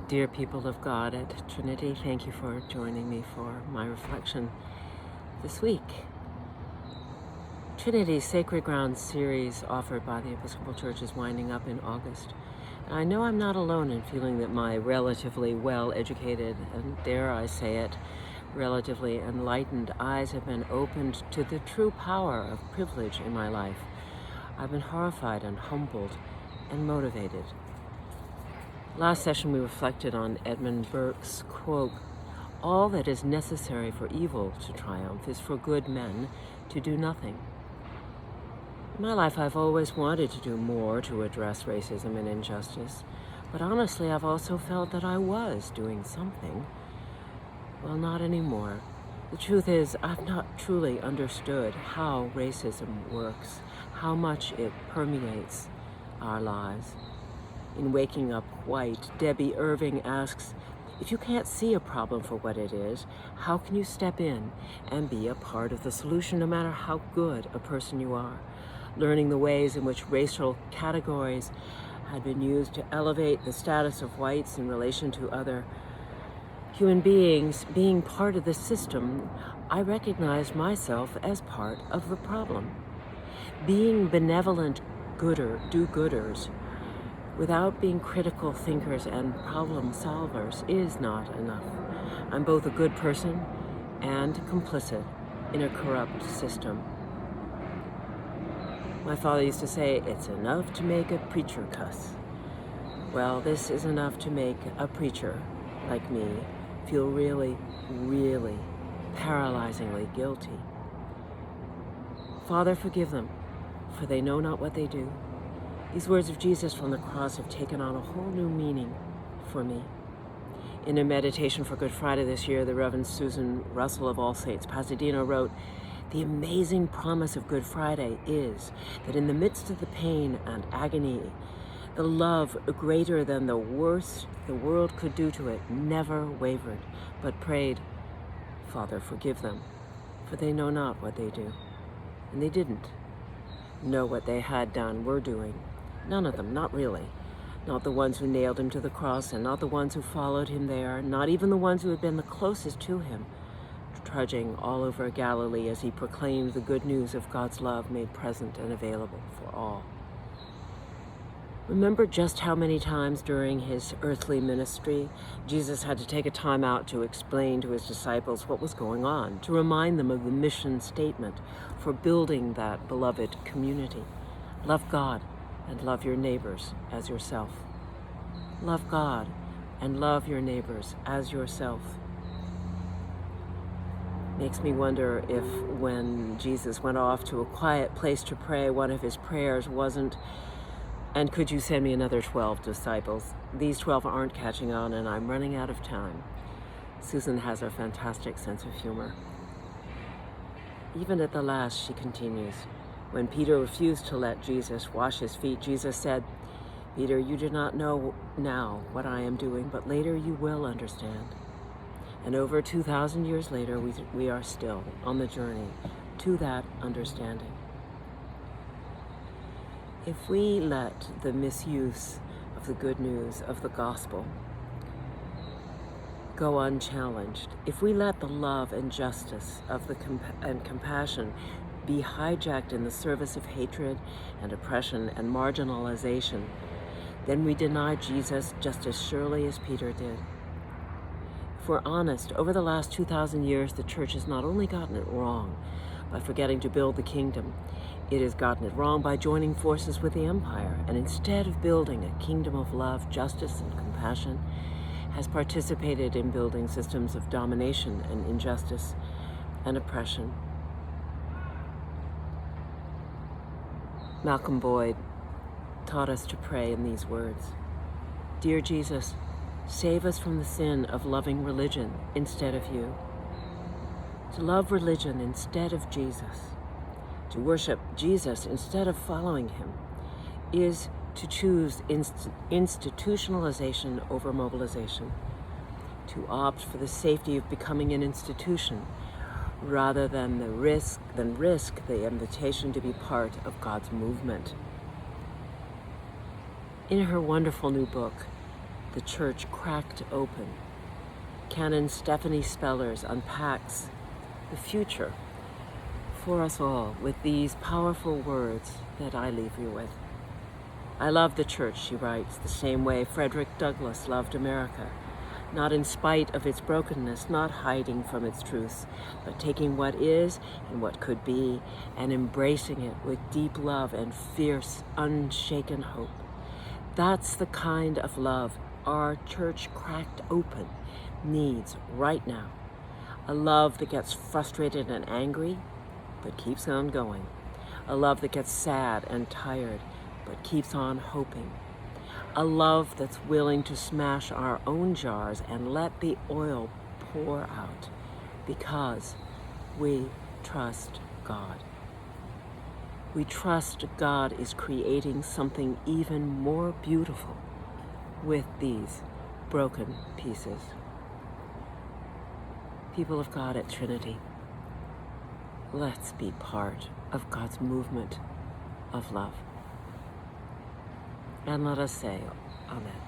Dear people of God at Trinity, thank you for joining me for my reflection this week. Trinity's Sacred Ground series offered by the Episcopal Church is winding up in August. And I know I'm not alone in feeling that my relatively well-educated, and dare I say it, relatively enlightened eyes have been opened to the true power of privilege in my life. I've been horrified and humbled and motivated. Last session we reflected on Edmund Burke's quote, "All that is necessary for evil to triumph is for good men to do nothing." In my life I've always wanted to do more to address racism and injustice, but honestly I've also felt that I was doing something. Well, not anymore. The truth is I've not truly understood how racism works, how much it permeates our lives. In Waking Up White, Debbie Irving asks, if you can't see a problem for what it is, how can you step in and be a part of the solution no matter how good a person you are? Learning the ways in which racial categories had been used to elevate the status of whites in relation to other human beings being part of the system, I recognized myself as part of the problem. Being benevolent do-gooders without being critical thinkers and problem solvers is not enough. I'm both a good person and complicit in a corrupt system. My father used to say, it's enough to make a preacher cuss. Well, this is enough to make a preacher like me feel really, really paralyzingly guilty. Father, forgive them, for they know not what they do. These words of Jesus from the cross have taken on a whole new meaning for me. In a meditation for Good Friday this year, the Reverend Susan Russell of All Saints, Pasadena, wrote, "The amazing promise of Good Friday is that in the midst of the pain and agony, the love greater than the worst the world could do to it never wavered, but prayed, 'Father, forgive them, for they know not what they do.' And they didn't know what they had done, were doing. None of them, not really. Not the ones who nailed him to the cross, and not the ones who followed him there, not even the ones who had been the closest to him, trudging all over Galilee as he proclaimed the good news of God's love made present and available for all. Remember just how many times during his earthly ministry, Jesus had to take a time out to explain to his disciples what was going on, to remind them of the mission statement for building that beloved community. Love God and love your neighbors as yourself. Love God and love your neighbors as yourself. Makes me wonder if when Jesus went off to a quiet place to pray, one of his prayers wasn't, "And could you send me another 12 disciples? These 12 aren't catching on and I'm running out of time." Susan has a fantastic sense of humor. Even at the last, she continues, when Peter refused to let Jesus wash his feet, Jesus said, "Peter, you do not know now what I am doing, but later you will understand." And over 2,000 years later, we are still on the journey to that understanding. If we let the misuse of the good news of the gospel go unchallenged, if we let the love and justice of and compassion be hijacked in the service of hatred and oppression and marginalization, then we deny Jesus just as surely as Peter did. If we're honest, over the last 2,000 years, the church has not only gotten it wrong by forgetting to build the kingdom, it has gotten it wrong by joining forces with the empire, and instead of building a kingdom of love, justice, and compassion, has participated in building systems of domination and injustice and oppression. Malcolm Boyd taught us to pray in these words, "Dear Jesus, save us from the sin of loving religion instead of you." To love religion instead of Jesus, to worship Jesus instead of following him, is to choose institutionalization over mobilization, to opt for the safety of becoming an institution rather than risk the invitation to be part of God's movement. In her wonderful new book, the church cracked open. Canon Stephanie Spellers unpacks the future for us all with these powerful words that I leave you with. I love the church, she writes, the same way Frederick Douglass loved America, not in spite of its brokenness, not hiding from its truths, but taking what is and what could be and embracing it with deep love and fierce, unshaken hope. That's the kind of love our church cracked open needs right now. A love that gets frustrated and angry, but keeps on going. A love that gets sad and tired, but keeps on hoping. A love that's willing to smash our own jars and let the oil pour out because we trust God. We trust God is creating something even more beautiful with these broken pieces. People of God at Trinity, let's be part of God's movement of love. And let us say, Amen.